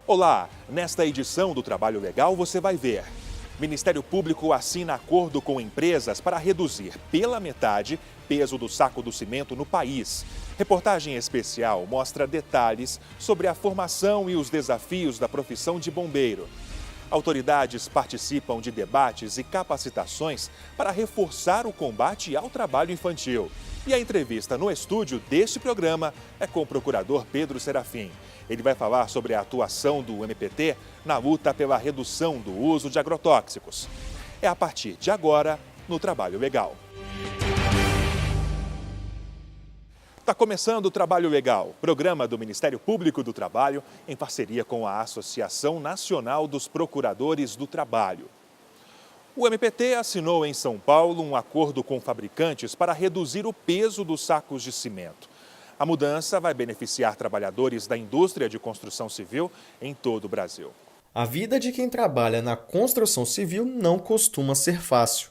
Olá, nesta edição do Trabalho Legal você vai ver: Ministério Público assina acordo com empresas para reduzir pela metade peso do saco do cimento no país. Reportagem especial mostra detalhes sobre a formação e os desafios da profissão de bombeiro. Autoridades participam de debates e capacitações para reforçar o combate ao trabalho infantil. E a entrevista no estúdio deste programa é com o procurador Pedro Serafim. Ele vai falar sobre a atuação do MPT na luta pela redução do uso de agrotóxicos. É a partir de agora, no Trabalho Legal. Está começando o Trabalho Legal, programa do Ministério Público do Trabalho, em parceria com a Associação Nacional dos Procuradores do Trabalho. O MPT assinou em São Paulo um acordo com fabricantes para reduzir o peso dos sacos de cimento. A mudança vai beneficiar trabalhadores da indústria de construção civil em todo o Brasil. A vida de quem trabalha na construção civil não costuma ser fácil.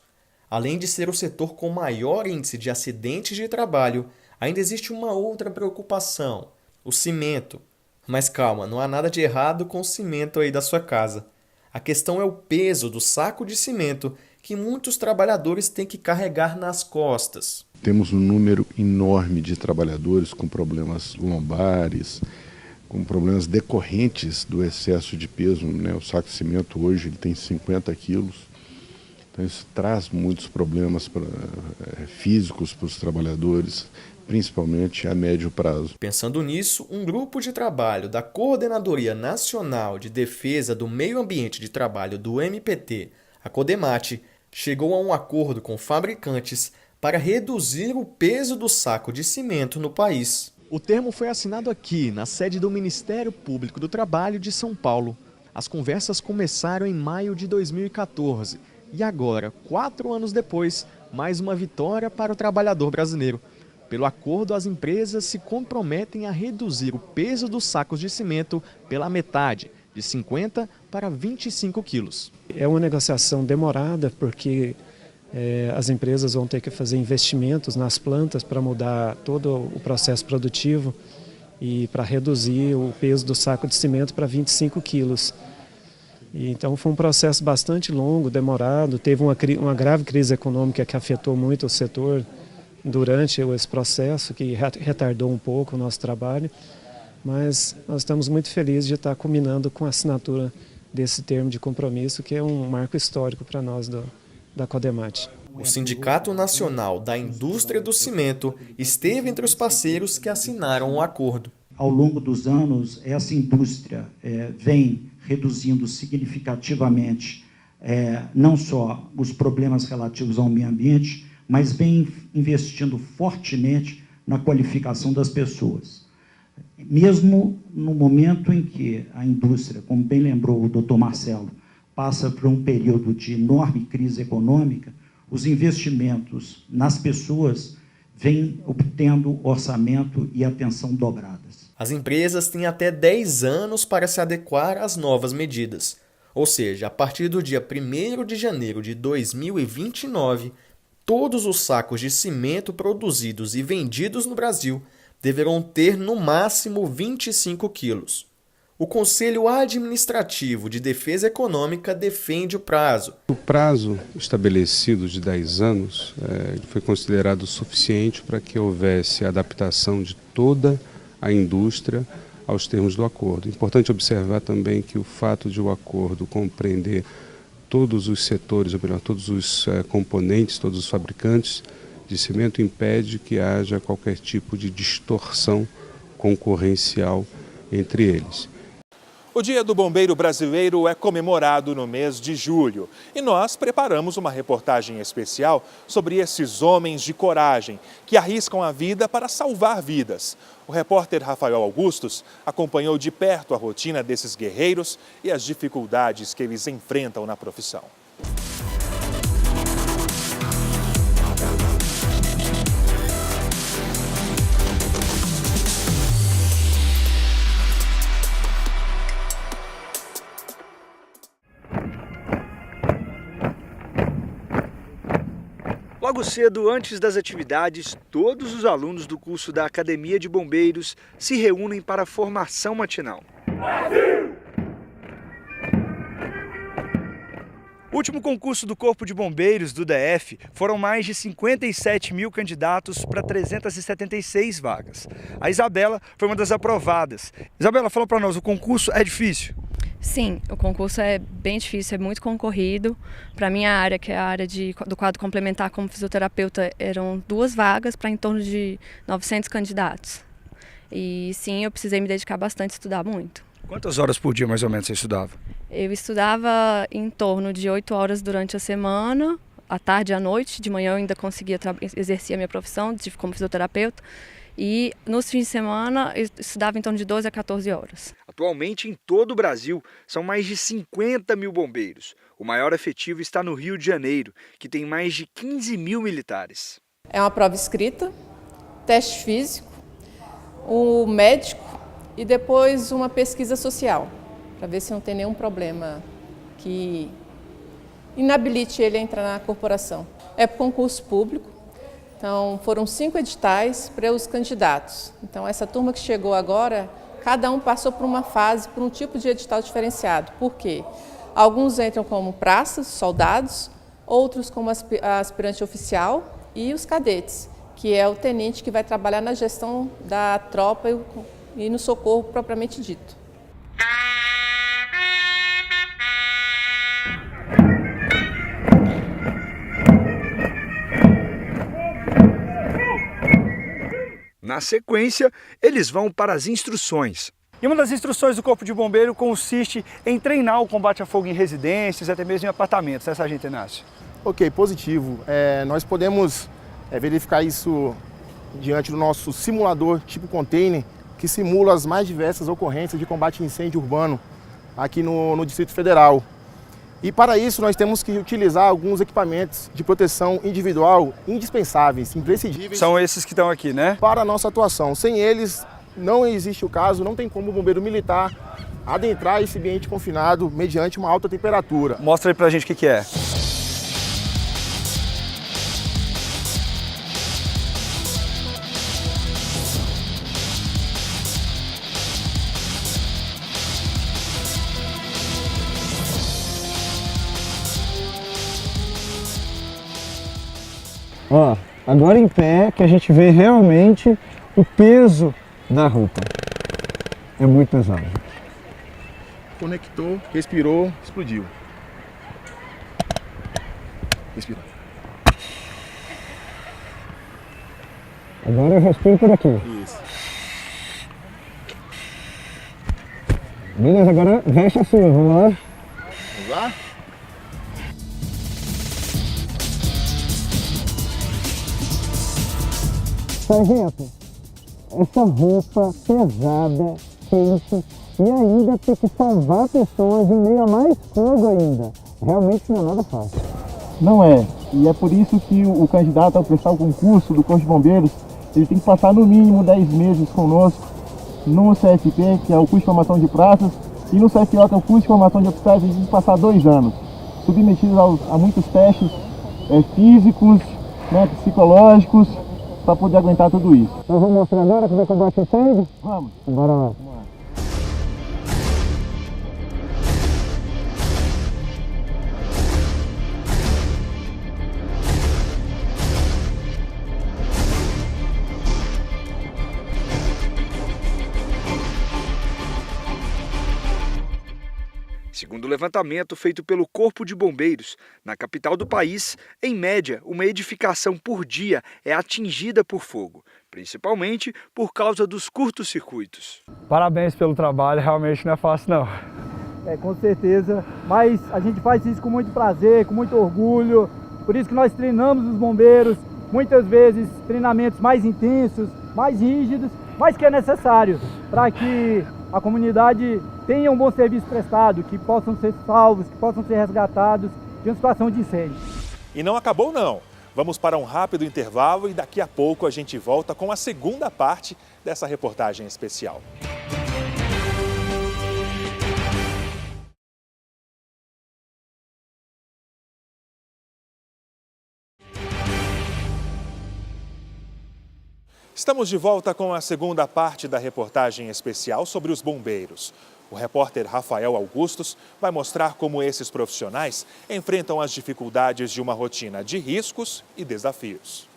Além de ser o setor com maior índice de acidentes de trabalho, ainda existe uma outra preocupação: o cimento. Mas calma, não há nada de errado com o cimento aí da sua casa. A questão é o peso do saco de cimento que muitos trabalhadores têm que carregar nas costas. Temos um número enorme de trabalhadores com problemas lombares, com problemas decorrentes do excesso de peso, né? O saco de cimento hoje ele tem 50 quilos, então isso traz muitos problemas físicos para os trabalhadores, principalmente a médio prazo. Pensando nisso, um grupo de trabalho da Coordenadoria Nacional de Defesa do Meio Ambiente de Trabalho do MPT, a CODEMAT, chegou a um acordo com fabricantes para reduzir o peso do saco de cimento no país. O termo foi assinado aqui, na sede do Ministério Público do Trabalho de São Paulo. As conversas começaram em maio de 2014 e agora, 4 anos depois, mais uma vitória para o trabalhador brasileiro. Pelo acordo, as empresas se comprometem a reduzir o peso dos sacos de cimento pela metade, de 50 para 25 quilos. É uma negociação demorada porque as empresas vão ter que fazer investimentos nas plantas para mudar todo o processo produtivo e para reduzir o peso do saco de cimento para 25 quilos. Então foi um processo bastante longo, demorado, teve uma grave crise econômica que afetou muito o setor durante esse processo, que retardou um pouco o nosso trabalho, mas nós estamos muito felizes de estar culminando com a assinatura desse termo de compromisso, que é um marco histórico para nós da CODEMAT. O Sindicato Nacional da Indústria do Cimento esteve entre os parceiros que assinaram o acordo. Ao longo dos anos, essa indústria vem reduzindo significativamente não só os problemas relativos ao meio ambiente, mas vem investindo fortemente na qualificação das pessoas. Mesmo no momento em que a indústria, como bem lembrou o Dr. Marcelo, passa por um período de enorme crise econômica, os investimentos nas pessoas vêm obtendo orçamento e atenção dobradas. As empresas têm até 10 anos para se adequar às novas medidas. Ou seja, a partir do dia 1º de janeiro de 2029, todos os sacos de cimento produzidos e vendidos no Brasil deverão ter no máximo 25 quilos. O Conselho Administrativo de Defesa Econômica defende o prazo. O prazo estabelecido de 10 anos foi considerado suficiente para que houvesse adaptação de toda a indústria aos termos do acordo. Importante observar também que o fato de o acordo compreender todos os setores, ou melhor, todos os componentes, todos os fabricantes de cimento impede que haja qualquer tipo de distorção concorrencial entre eles. O Dia do Bombeiro Brasileiro é comemorado no mês de julho e nós preparamos uma reportagem especial sobre esses homens de coragem que arriscam a vida para salvar vidas. O repórter Rafael Augustos acompanhou de perto a rotina desses guerreiros e as dificuldades que eles enfrentam na profissão. Logo cedo, antes das atividades, todos os alunos do curso da Academia de Bombeiros se reúnem para a formação matinal. Brasil! O último concurso do Corpo de Bombeiros do DF foram mais de 57 mil candidatos para 376 vagas. A Isabela foi uma das aprovadas. Isabela, fala para nós, o concurso é difícil? Sim, o concurso é bem difícil, é muito concorrido. Para minha área, que é a área do quadro complementar como fisioterapeuta, eram 2 vagas para em torno de 900 candidatos. E sim, eu precisei me dedicar bastante, estudar muito. Quantas horas por dia mais ou menos você estudava? Eu estudava em torno de 8 horas durante a semana, à tarde e à noite. De manhã eu ainda conseguia exercer a minha profissão como fisioterapeuta. E nos fins de semana eu estudava em torno de 12 a 14 horas. Atualmente, em todo o Brasil, são mais de 50 mil bombeiros. O maior efetivo está no Rio de Janeiro, que tem mais de 15 mil militares. É uma prova escrita, teste físico, o médico e depois uma pesquisa social, para ver se não tem nenhum problema que inabilite ele a entrar na corporação. É por concurso público. Então, foram 5 editais para os candidatos. Então, essa turma que chegou agora, cada um passou por uma fase, por um tipo de edital diferenciado. Por quê? Alguns entram como praças, soldados, outros como aspirante oficial e os cadetes, que é o tenente que vai trabalhar na gestão da tropa e no socorro propriamente dito. Na sequência, eles vão para as instruções. E uma das instruções do Corpo de Bombeiro consiste em treinar o combate a fogo em residências, até mesmo em apartamentos, né, Sargento Inácio? Ok, positivo. Nós podemos verificar isso diante do nosso simulador tipo container, que simula as mais diversas ocorrências de combate a incêndio urbano aqui no Distrito Federal. E para isso nós temos que utilizar alguns equipamentos de proteção individual indispensáveis, imprescindíveis. São esses que estão aqui, né? Para a nossa atuação. Sem eles, não existe o caso, não tem como o bombeiro militar adentrar esse ambiente confinado mediante uma alta temperatura. Mostra aí pra gente o que é. Ó, agora em pé que a gente vê realmente o peso da roupa. É muito pesado. Conectou, respirou, explodiu. Respira. Agora eu respiro por aqui. Isso. Beleza, agora veste a sua, vamos lá? Vamos lá? Sargento, essa roupa pesada, quente e ainda ter que salvar pessoas em meio a mais fogo ainda, realmente não é nada fácil. Não é, e é por isso que o candidato ao prestar o concurso do Corpo de Bombeiros, ele tem que passar no mínimo 10 meses conosco no CFP, que é o curso de formação de praças, e no CFO, que é o curso de formação de oficiais, ele tem que passar 2 anos, submetidos a muitos testes físicos, né, psicológicos, para poder aguentar tudo isso. Nós vamos mostrar agora como é que combate incêndio? Vamos. Bora lá. Segundo o levantamento feito pelo Corpo de Bombeiros, na capital do país, em média, uma edificação por dia é atingida por fogo, principalmente por causa dos curtos-circuitos. Parabéns pelo trabalho, realmente não é fácil não. Com certeza, mas a gente faz isso com muito prazer, com muito orgulho, por isso que nós treinamos os bombeiros, muitas vezes treinamentos mais intensos, mais rígidos, mas que é necessário para que a comunidade tenha um bom serviço prestado, que possam ser salvos, que possam ser resgatados de uma situação de incêndio. E não acabou não. Vamos para um rápido intervalo e daqui a pouco a gente volta com a segunda parte dessa reportagem especial. Estamos de volta com a segunda parte da reportagem especial sobre os bombeiros. O O repórter Rafael Augustos vai mostrar como esses profissionais enfrentam as dificuldades de uma rotina de riscos e desafios.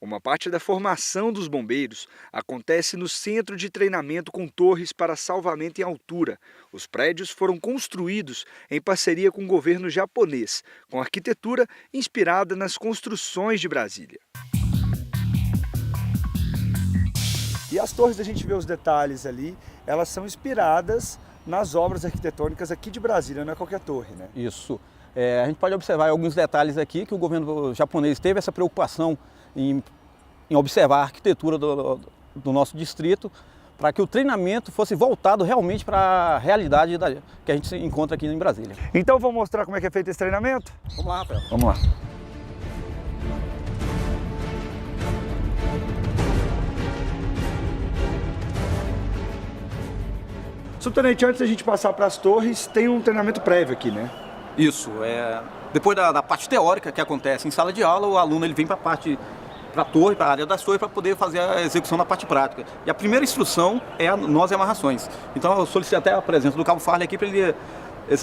Uma parte da formação dos bombeiros acontece no Centro de Treinamento com Torres para Salvamento em Altura. Os prédios foram construídos em parceria com o governo japonês, com arquitetura inspirada nas construções de Brasília. E as torres, a gente vê os detalhes ali, elas são inspiradas nas obras arquitetônicas aqui de Brasília, não é qualquer torre, né? Isso. A gente pode observar alguns detalhes aqui que o governo japonês teve essa preocupação em observar a arquitetura do nosso distrito, para que o treinamento fosse voltado realmente para a realidade que a gente encontra aqui em Brasília. Então vamos mostrar como é que é feito esse treinamento? Vamos lá, Rafael. Vamos lá. Subtenente, antes da gente passar para as torres, tem um treinamento prévio aqui, né? Isso. Depois da parte teórica que acontece em sala de aula, o aluno ele vem para a torre, para a área das torres, para poder fazer a execução da parte prática. E a primeira instrução é nós e amarrações. Então eu solicitei até a presença do Cabo Farley aqui para ele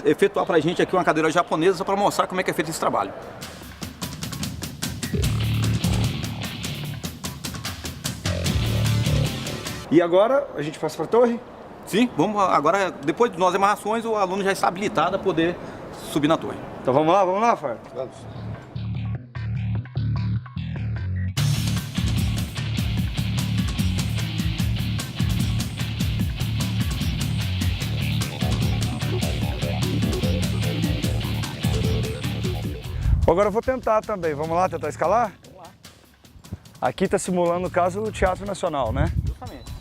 efetuar para a gente aqui uma cadeira japonesa, só para mostrar como é que é feito esse trabalho. E agora a gente passa para a torre? Sim, vamos agora, depois de nós amarrações, o aluno já está habilitado a poder subir na torre. Então vamos lá, Fábio? Vamos. Agora eu vou tentar também. Vamos lá, tentar escalar? Vamos lá. Aqui está simulando, no caso, o Teatro Nacional, né? Justamente.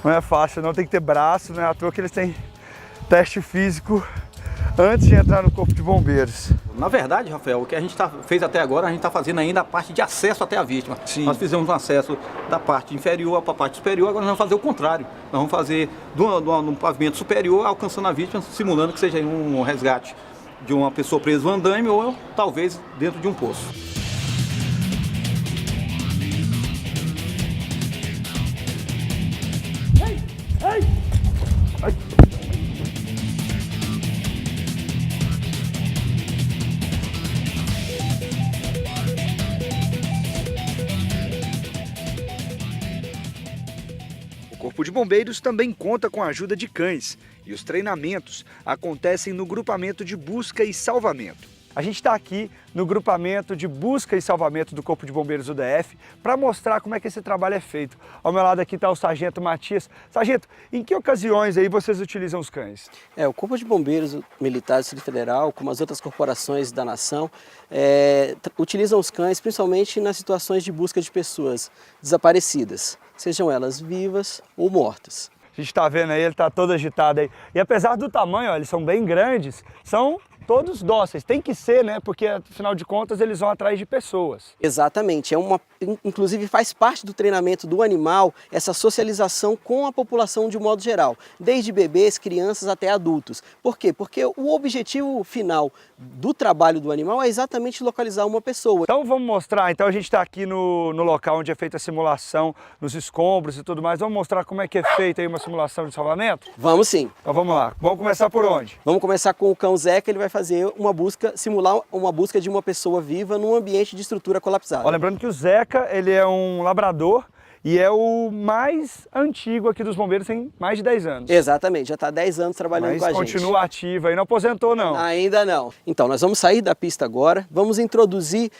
Não é fácil, não, tem que ter braço, né? À toa que eles têm teste físico antes de entrar no Corpo de Bombeiros. Na verdade, Rafael, o que a gente fez até agora, a gente está fazendo ainda a parte de acesso até a vítima. Sim. Nós fizemos um acesso da parte inferior para a parte superior, agora nós vamos fazer o contrário. Nós vamos fazer do pavimento superior, alcançando a vítima, simulando que seja um resgate de uma pessoa presa no andaime ou talvez dentro de um poço. O Corpo de Bombeiros também conta com a ajuda de cães e os treinamentos acontecem no grupamento de busca e salvamento. A gente está aqui no grupamento de busca e salvamento do Corpo de Bombeiros UDF para mostrar como é que esse trabalho é feito. Ao meu lado aqui está o Sargento Matias. Sargento, em que ocasiões aí vocês utilizam os cães? O Corpo de Bombeiros Militar do Distrito Federal, como as outras corporações da nação, utilizam os cães principalmente nas situações de busca de pessoas desaparecidas, sejam elas vivas ou mortas. A gente está vendo aí, ele está todo agitado aí. E apesar do tamanho, ó, eles são bem grandes, são todos dóceis. Tem que ser, né? Porque, afinal de contas, eles vão atrás de pessoas. Exatamente. Inclusive, faz parte do treinamento do animal essa socialização com a população de um modo geral. Desde bebês, crianças até adultos. Por quê? Porque o objetivo final do trabalho do animal é exatamente localizar uma pessoa. Então, vamos mostrar. Então, a gente está aqui no local onde é feita a simulação, nos escombros e tudo mais. Vamos mostrar como é que é feita aí uma simulação de salvamento? Vamos sim. Então, vamos lá. Vamos começar por onde? Vamos começar com o cão Zeca. Ele vai fazer uma busca, simular uma busca de uma pessoa viva num ambiente de estrutura colapsada. Ó, lembrando que o Zeca, ele é um labrador e é o mais antigo aqui dos bombeiros, tem mais de 10 anos. Exatamente, já está há 10 anos trabalhando com a gente. Mas continua ativo aí, não aposentou não? Ainda não. Então, nós vamos sair da pista agora, vamos introduzir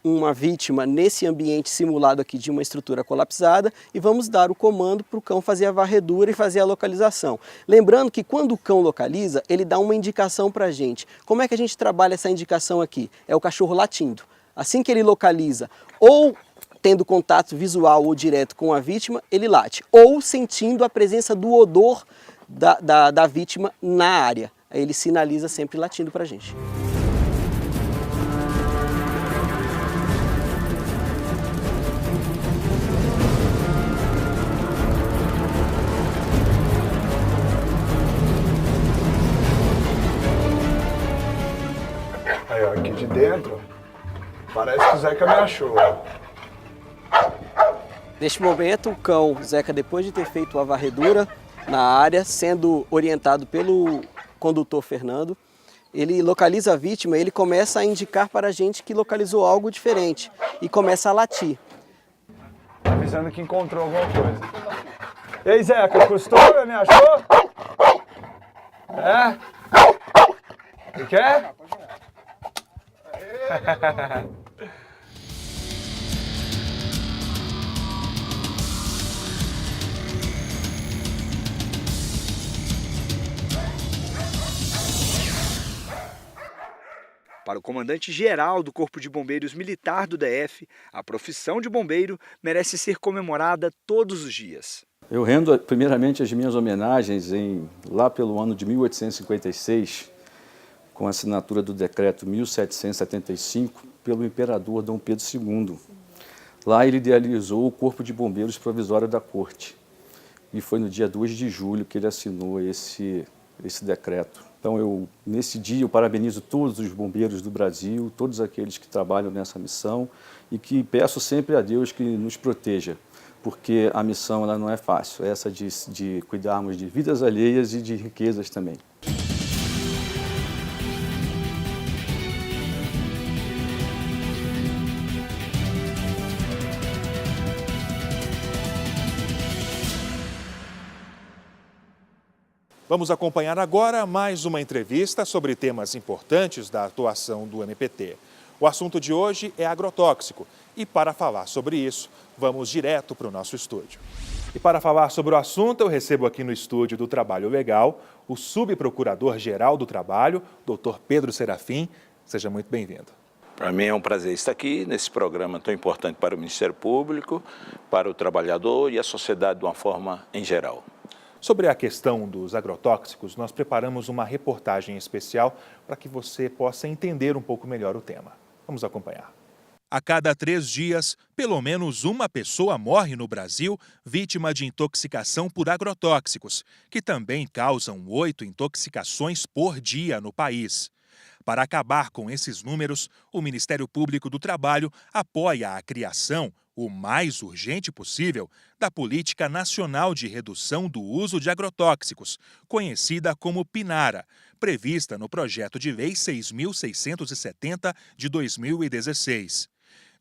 uma vítima nesse ambiente simulado aqui de uma estrutura colapsada e vamos dar o comando para o cão fazer a varredura e fazer a localização. Lembrando que quando o cão localiza, ele dá uma indicação para a gente. Como é que a gente trabalha essa indicação aqui? É o cachorro latindo. Assim que ele localiza, ou tendo contato visual ou direto com a vítima, ele late. Ou sentindo a presença do odor da vítima na área. ele sinaliza sempre latindo para a gente. Aí, ó, aqui de dentro, parece que o Zeca me achou. Neste momento, o cão Zeca, depois de ter feito a varredura na área, sendo orientado pelo condutor Fernando, ele localiza a vítima e ele começa a indicar para a gente que localizou algo diferente e começa a latir. Avisando que encontrou alguma coisa. E aí, Zeca, costura, me achou? É? O que é? Para o comandante-geral do Corpo de Bombeiros Militar do DF, a profissão de bombeiro merece ser comemorada todos os dias. Eu rendo primeiramente as minhas homenagens lá pelo ano de 1856, com a assinatura do decreto 1775 pelo imperador Dom Pedro II. Lá ele idealizou o Corpo de Bombeiros Provisório da Corte. E foi no dia 2 de julho que ele assinou esse decreto. Então, nesse dia, eu parabenizo todos os bombeiros do Brasil, todos aqueles que trabalham nessa missão e que peço sempre a Deus que nos proteja, porque a missão ela não é fácil, essa de cuidarmos de vidas alheias e de riquezas também. Vamos acompanhar agora mais uma entrevista sobre temas importantes da atuação do MPT. O assunto de hoje é agrotóxico e para falar sobre isso, vamos direto para o nosso estúdio. E para falar sobre o assunto, eu recebo aqui no estúdio do Trabalho Legal o subprocurador-geral do Trabalho, Dr. Pedro Serafim. Seja muito bem-vindo. Para mim é um prazer estar aqui nesse programa tão importante para o Ministério Público, para o trabalhador e a sociedade de uma forma em geral. Sobre a questão dos agrotóxicos, nós preparamos uma reportagem especial para que você possa entender um pouco melhor o tema. Vamos acompanhar. A cada 3 dias, pelo menos uma pessoa morre no Brasil vítima de intoxicação por agrotóxicos, que também causam 8 intoxicações por dia no país. Para acabar com esses números, o Ministério Público do Trabalho apoia a criação, o mais urgente possível, da Política Nacional de Redução do Uso de Agrotóxicos, conhecida como PNARA, prevista no Projeto de Lei 6.670 de 2016.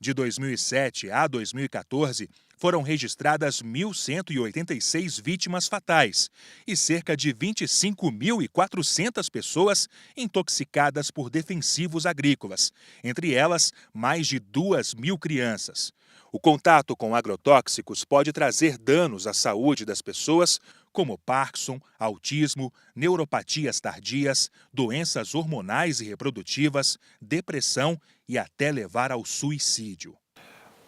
De 2007 a 2014, foram registradas 1.186 vítimas fatais e cerca de 25.400 pessoas intoxicadas por defensivos agrícolas, entre elas mais de 2.000 crianças. O contato com agrotóxicos pode trazer danos à saúde das pessoas, como Parkinson, autismo, neuropatias tardias, doenças hormonais e reprodutivas, depressão e até levar ao suicídio.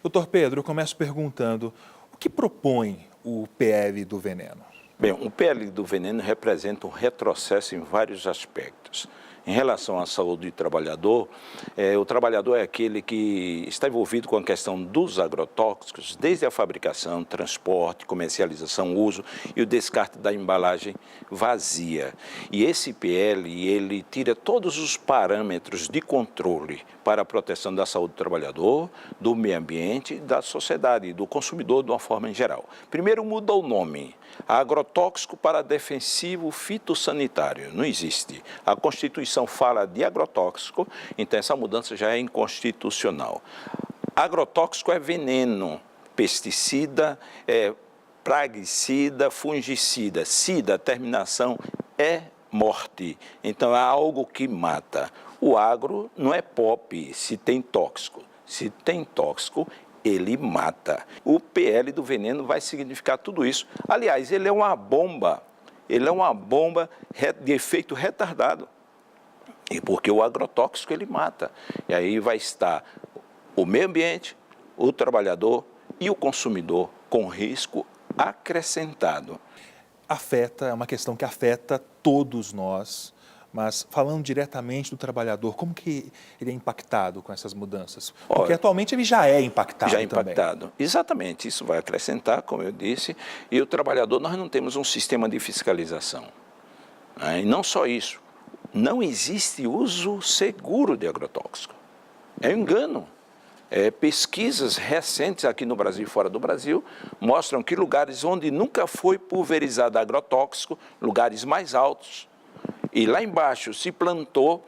Doutor Pedro, eu começo perguntando, o que propõe o PL do veneno? Bem, o PL do veneno representa um retrocesso em vários aspectos. Em relação à saúde do trabalhador, o trabalhador é aquele que está envolvido com a questão dos agrotóxicos, desde a fabricação, transporte, comercialização, uso e o descarte da embalagem vazia. E esse PL, ele tira todos os parâmetros de controle para a proteção da saúde do trabalhador, do meio ambiente, da sociedade, do consumidor de uma forma em geral. Primeiro muda o nome, agrotóxico para defensivo fitossanitário, não existe. A Constituição fala de agrotóxico, então essa mudança já é inconstitucional. Agrotóxico é veneno, pesticida, praguicida, fungicida, sida, terminação é morte, então é algo que mata. O agro não é pop se tem tóxico, se tem tóxico ele mata. O PL do veneno vai significar tudo isso. Aliás, ele é uma bomba de efeito retardado. E porque o agrotóxico ele mata. E aí vai estar o meio ambiente, o trabalhador e o consumidor com risco acrescentado. É uma questão que afeta todos nós, Mas falando diretamente do trabalhador, como que ele é impactado com essas mudanças? Porque atualmente ele já é impactado também. Já é impactado, exatamente. Isso vai acrescentar, como eu disse, e o trabalhador, nós não temos um sistema de fiscalização. E não só isso, não existe uso seguro de agrotóxico. É um engano. Pesquisas recentes aqui no Brasil e fora do Brasil mostram que lugares onde nunca foi pulverizado agrotóxico, lugares mais altos, e lá embaixo se plantou,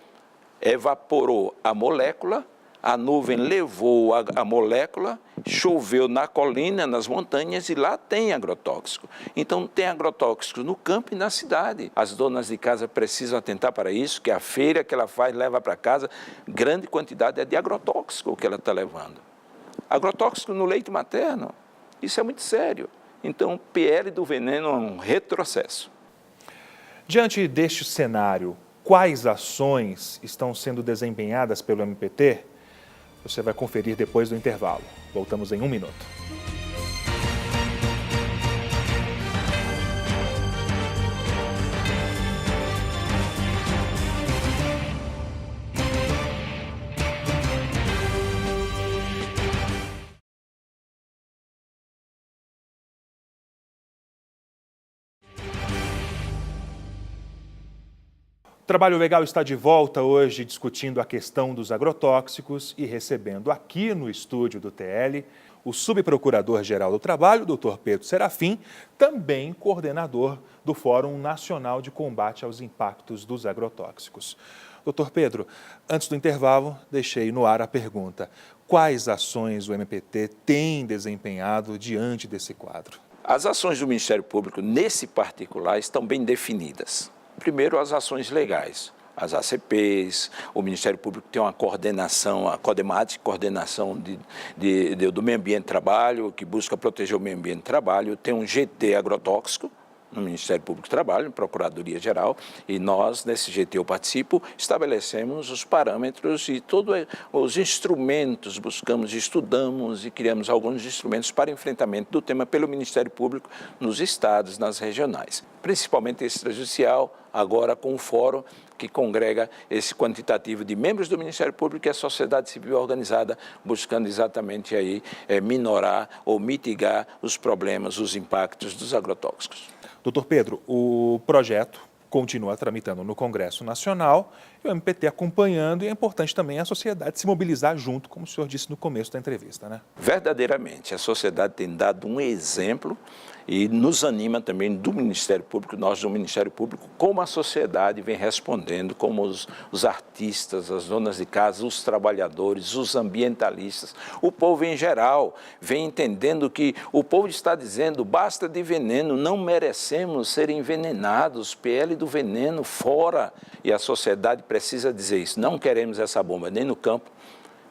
evaporou a molécula, a nuvem levou a molécula, choveu na colina, nas montanhas, e lá tem agrotóxico. Então tem agrotóxico no campo e na cidade. As donas de casa precisam atentar para isso, que a feira que ela faz, leva para casa, grande quantidade é de agrotóxico que ela está levando. Agrotóxico no leite materno, isso é muito sério. Então o PL do veneno é um retrocesso. Diante deste cenário, quais ações estão sendo desempenhadas pelo MPT? Você vai conferir depois do intervalo. Voltamos em 1 minuto. O Trabalho Legal está de volta hoje discutindo a questão dos agrotóxicos e recebendo aqui no estúdio do TL o subprocurador-geral do Trabalho, Dr. Pedro Serafim, também coordenador do Fórum Nacional de Combate aos Impactos dos Agrotóxicos. Dr. Pedro, antes do intervalo, deixei no ar a pergunta: quais ações o MPT tem desempenhado diante desse quadro? As ações do Ministério Público, nesse particular, estão bem definidas. Primeiro, as ações legais, as ACPs, o Ministério Público tem uma coordenação, a CODEMAT, coordenação do meio ambiente de trabalho, que busca proteger o meio ambiente de trabalho, tem um GT agrotóxico no Ministério Público do Trabalho, Procuradoria Geral, e nós, nesse GT eu participo, estabelecemos os parâmetros e todos os instrumentos, estudamos e criamos alguns instrumentos para enfrentamento do tema pelo Ministério Público nos estados, nas regionais, principalmente extrajudicial, agora com o fórum que congrega esse quantitativo de membros do Ministério Público e a sociedade civil organizada, buscando exatamente aí minorar ou mitigar os problemas, os impactos dos agrotóxicos. Doutor Pedro, o projeto continua tramitando no Congresso Nacional e o MPT acompanhando, e é importante também a sociedade se mobilizar junto, como o senhor disse no começo da entrevista, né? Verdadeiramente, a sociedade tem dado um exemplo e nos anima também do Ministério Público, nós do Ministério Público, como a sociedade vem respondendo, como os artistas, as donas de casa, os trabalhadores, os ambientalistas, o povo em geral vem entendendo que o povo está dizendo: basta de veneno, não merecemos ser envenenados, PL do veneno fora, e a sociedade precisa dizer isso, não queremos essa bomba nem no campo,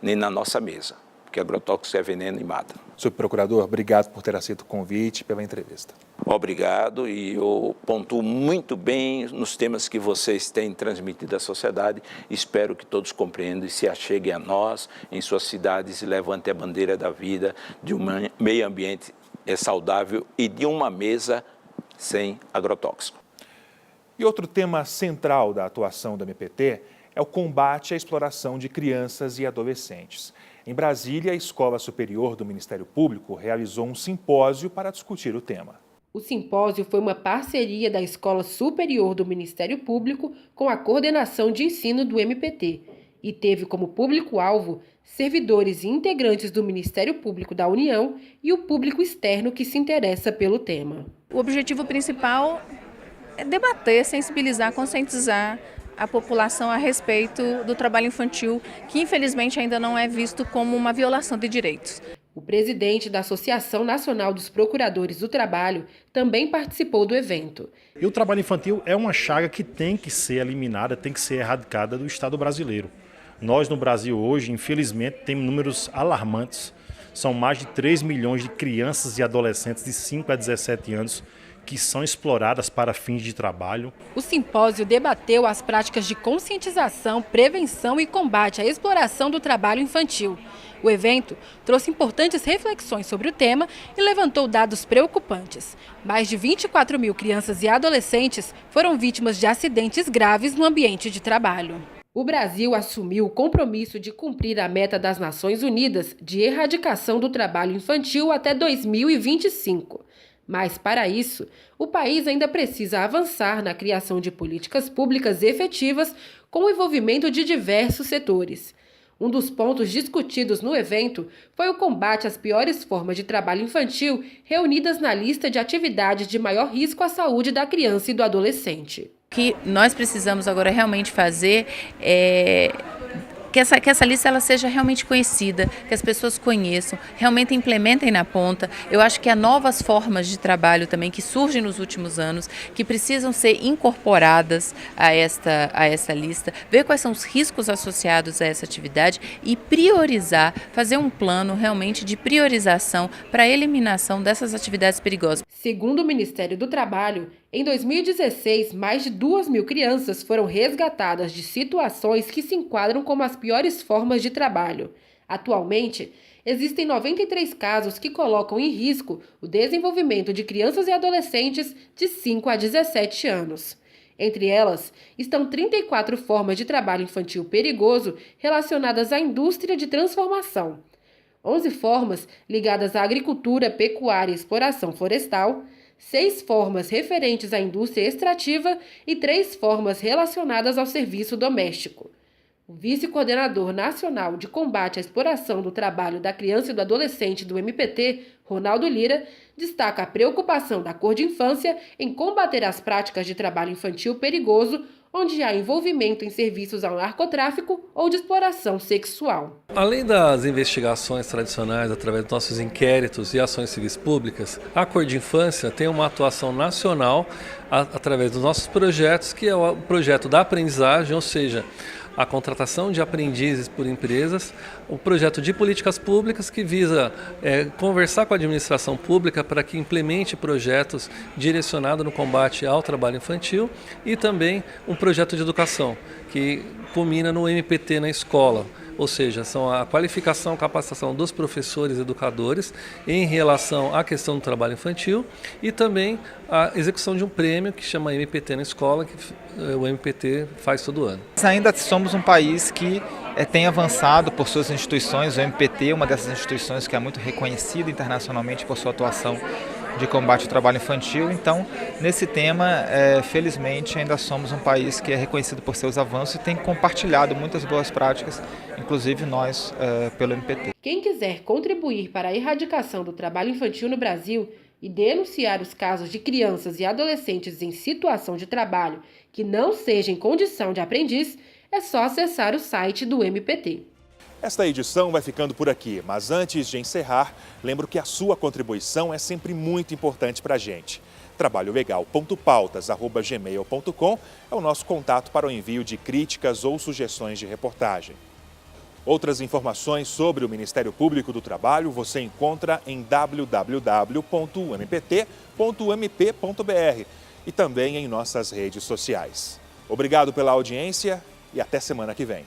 nem na nossa mesa, porque agrotóxico é veneno e mata. Subprocurador, obrigado por ter aceito o convite e pela entrevista. Obrigado, e eu pontuo muito bem nos temas que vocês têm transmitido à sociedade. Espero que todos compreendam e se acheguem a nós em suas cidades e levantem a bandeira da vida, de um meio ambiente saudável e de uma mesa sem agrotóxico. E outro tema central da atuação do MPT é o combate à exploração de crianças e adolescentes. Em Brasília, a Escola Superior do Ministério Público realizou um simpósio para discutir o tema. O simpósio foi uma parceria da Escola Superior do Ministério Público com a Coordenação de Ensino do MPT e teve como público-alvo servidores e integrantes do Ministério Público da União e o público externo que se interessa pelo tema. O objetivo principal é debater, sensibilizar, conscientizar a população a respeito do trabalho infantil, que infelizmente ainda não é visto como uma violação de direitos. O presidente da Associação Nacional dos Procuradores do Trabalho também participou do evento. E o trabalho infantil é uma chaga que tem que ser eliminada, tem que ser erradicada do Estado brasileiro. Nós no Brasil hoje, infelizmente, temos números alarmantes. São mais de 3 milhões de crianças e adolescentes de 5 a 17 anos que são exploradas para fins de trabalho. O simpósio debateu as práticas de conscientização, prevenção e combate à exploração do trabalho infantil. O evento trouxe importantes reflexões sobre o tema e levantou dados preocupantes. Mais de 24 mil crianças e adolescentes foram vítimas de acidentes graves no ambiente de trabalho. O Brasil assumiu o compromisso de cumprir a meta das Nações Unidas de erradicação do trabalho infantil até 2025. Mas, para isso, o país ainda precisa avançar na criação de políticas públicas efetivas com o envolvimento de diversos setores. Um dos pontos discutidos no evento foi o combate às piores formas de trabalho infantil reunidas na lista de atividades de maior risco à saúde da criança e do adolescente. O que nós precisamos agora realmente fazer é que essa lista ela seja realmente conhecida, que as pessoas conheçam, realmente implementem na ponta. Eu acho que há novas formas de trabalho também que surgem nos últimos anos, que precisam ser incorporadas a essa lista, ver quais são os riscos associados a essa atividade e priorizar, fazer um plano realmente de priorização para a eliminação dessas atividades perigosas. Segundo o Ministério do Trabalho, em 2016, mais de 2 mil crianças foram resgatadas de situações que se enquadram como as piores formas de trabalho. Atualmente, existem 93 casos que colocam em risco o desenvolvimento de crianças e adolescentes de 5 a 17 anos. Entre elas, estão 34 formas de trabalho infantil perigoso relacionadas à indústria de transformação, 11 formas ligadas à agricultura, pecuária e exploração florestal, 6 formas referentes à indústria extrativa e 3 formas relacionadas ao serviço doméstico. O vice-coordenador nacional de combate à exploração do trabalho da criança e do adolescente do MPT, Ronaldo Lira, destaca a preocupação da Cor de Infância em combater as práticas de trabalho infantil perigoso, onde há envolvimento em serviços ao narcotráfico ou de exploração sexual. Além das investigações tradicionais através dos nossos inquéritos e ações civis públicas, a Cor de Infância tem uma atuação nacional através dos nossos projetos, que é o projeto da aprendizagem, ou seja, a contratação de aprendizes por empresas, o projeto de políticas públicas que visa conversar com a administração pública para que implemente projetos direcionados no combate ao trabalho infantil e também um projeto de educação que culmina no MPT na escola. Ou seja, são a qualificação, capacitação dos professores e educadores em relação à questão do trabalho infantil e também a execução de um prêmio que chama MPT na escola, que o MPT faz todo ano. Ainda somos um país que tem avançado por suas instituições, o MPT é uma dessas instituições que é muito reconhecida internacionalmente por sua atuação de combate ao trabalho infantil. Então, nesse tema, felizmente, ainda somos um país que é reconhecido por seus avanços e tem compartilhado muitas boas práticas, inclusive nós, pelo MPT. Quem quiser contribuir para a erradicação do trabalho infantil no Brasil e denunciar os casos de crianças e adolescentes em situação de trabalho que não seja em condição de aprendiz, é só acessar o site do MPT. Esta edição vai ficando por aqui, mas antes de encerrar, lembro que a sua contribuição é sempre muito importante para a gente. trabalholegal.pautas@gmail.com é o nosso contato para o envio de críticas ou sugestões de reportagem. Outras informações sobre o Ministério Público do Trabalho você encontra em www.mpt.mp.br e também em nossas redes sociais. Obrigado pela audiência e até semana que vem.